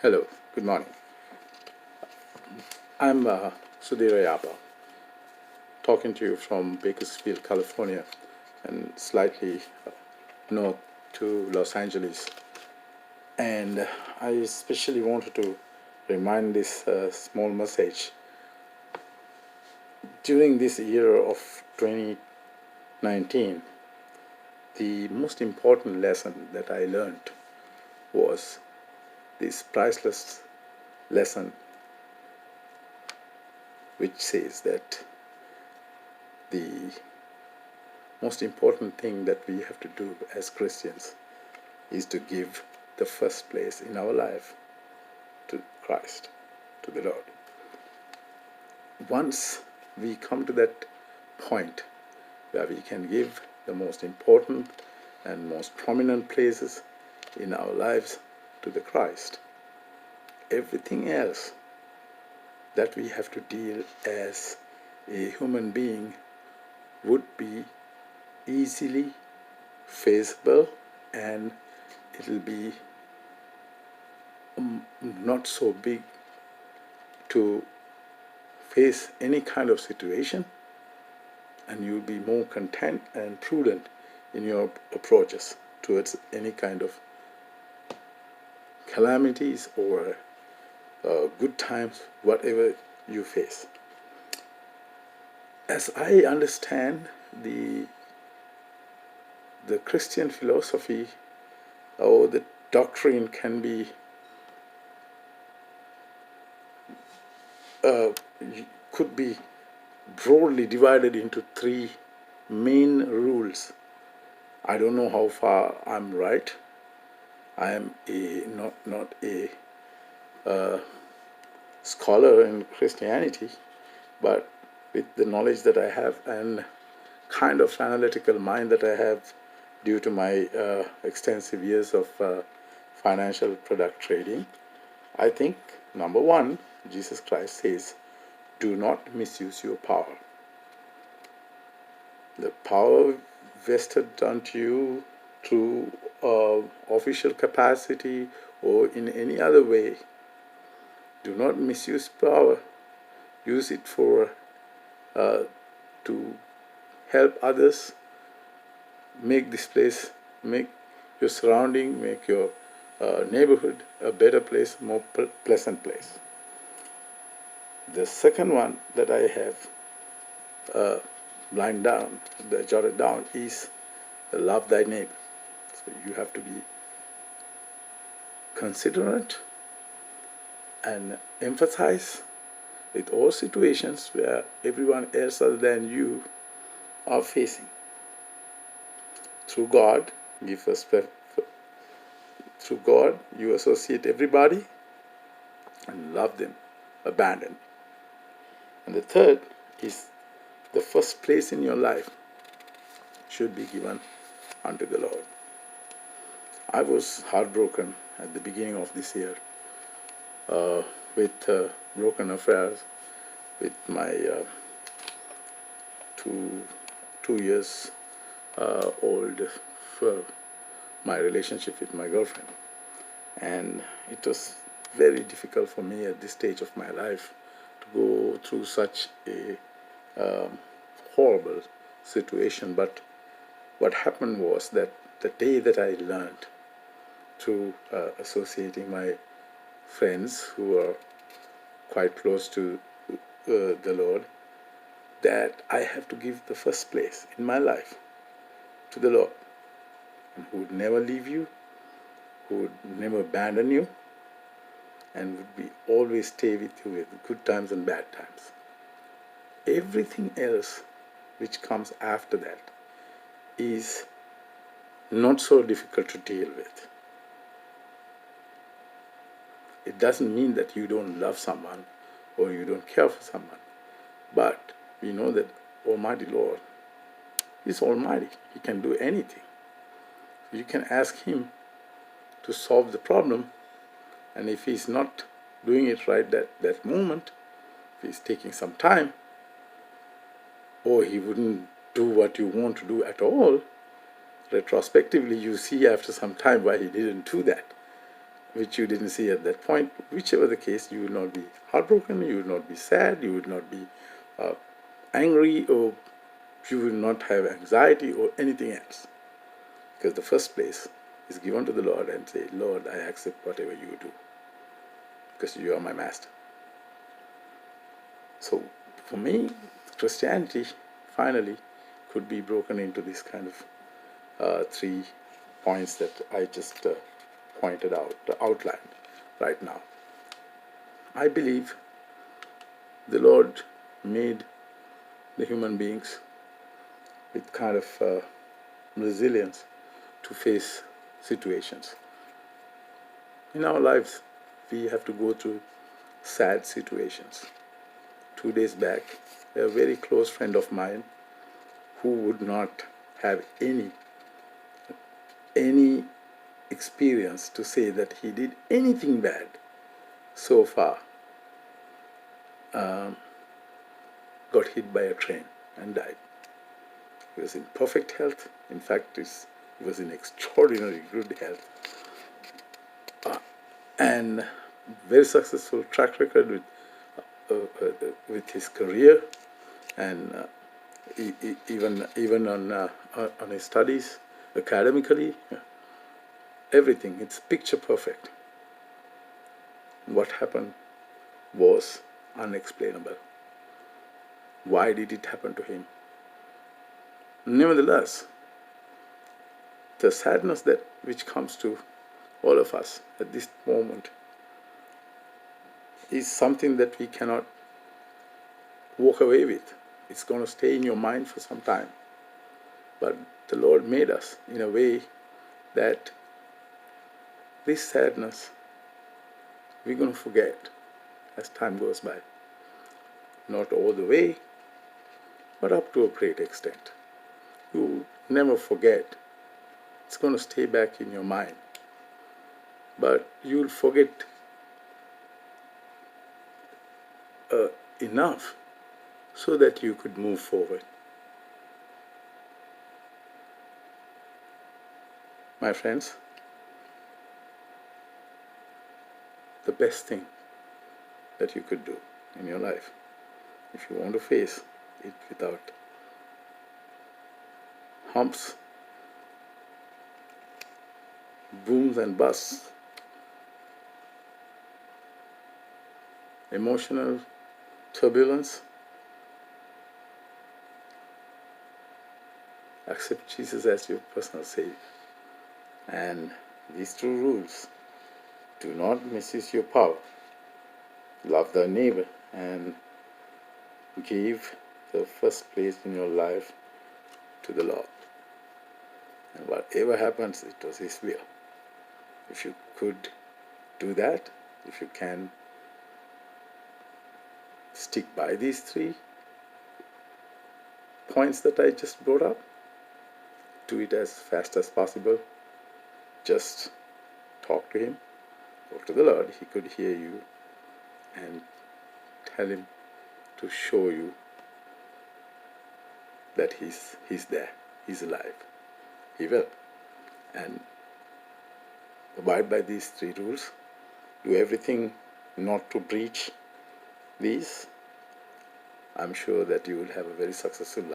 Hello, good morning. I'm Sudhir Ayapa, talking to you from Bakersfield, California, and slightly north to Los Angeles. And I especially wanted to remind this small message. During this year of 2019, the most important lesson that I learned was this priceless lesson, which says that the most important thing that we have to do as Christians is to give the first place in our life to Christ, to the Lord. Once we come to that point where we can give the most important and most prominent places in our lives to the Christ, everything else that we have to deal as a human being would be easily feasible, and it'll be not so big to face any kind of situation, and you'll be more content and prudent in your approaches towards any kind of calamities or good times, whatever you face. As I understand the Christian philosophy or the doctrine can be could be broadly divided into three main rules. I don't know how far I'm right. I am not a scholar in Christianity, but with the knowledge that I have and kind of analytical mind that I have due to my extensive years of financial product trading, I think number one, Jesus Christ says, do not misuse your power. The power vested unto you through official capacity or in any other way, do not misuse power. Use it for to help others, make this place, make your surrounding, make your neighborhood a better place, more pleasant place. The second one that I have jotted down is love thy neighbor. So you have to be considerate and emphasize with all situations where everyone else other than you are facing. Through God, through God, you associate everybody and love them, abandon. And the third is the first place in your life should be given unto the Lord. I was heartbroken at the beginning of this year with broken affairs with my 2 years old my relationship with my girlfriend. And it was very difficult for me at this stage of my life to go through such a horrible situation. But what happened was that the day that I learned through associating my friends who are quite close to the Lord, that I have to give the first place in my life to the Lord, and who would never leave you, who would never abandon you, and would be always stay with you with good times and bad times. Everything else which comes after that is not so difficult to deal with. It doesn't mean that you don't love someone or you don't care for someone, but we know that Almighty Lord is Almighty. He can do anything. You can ask Him to solve the problem, and if He's not doing it right that moment, if He's taking some time, or He wouldn't do what you want to do at all, retrospectively you see after some time why He didn't do that. which you didn't see at that point. Whichever the case, you will not be heartbroken, you will not be sad, you will not be angry, or you will not have anxiety or anything else. Because the first place is given to the Lord and say, Lord, I accept whatever you do, because you are my master. So for me, Christianity finally could be broken into this kind of 3 points that I just pointed out, outlined right now. I believe the Lord made the human beings with kind of resilience to face situations. In our lives, we have to go through sad situations. 2 days back, a very close friend of mine who would not have any experience to say that he did anything bad so far, got hit by a train and died. He was in perfect health. In fact, he was in extraordinary good health, and very successful track record with his career, and even on his studies, academically, everything. It's picture perfect. What happened was unexplainable. Why did it happen to him? Nevertheless, the sadness which comes to all of us at this moment is something that we cannot walk away with. It's going to stay in your mind for some time. But the Lord made us in a way that this sadness we're going to forget as time goes by. Not all the way, but up to a great extent. You'll never forget. It's going to stay back in your mind. But you'll forget enough so that you could move forward. My friends, the best thing that you could do in your life, if you want to face it without humps, booms and busts, emotional turbulence, accept Jesus as your personal Savior. And these 2 rules: do not misuse your power, love thy neighbor, and give the first place in your life to the Lord. And whatever happens, it was His will. If you could do that, if you can stick by these 3 points that I just brought up, do it as fast as possible. Just talk to Him, talk to the Lord. He could hear you, and tell Him to show you that He's there, He's alive. He will. And abide by these 3 rules. Do everything not to breach these. I'm sure that you will have a very successful life.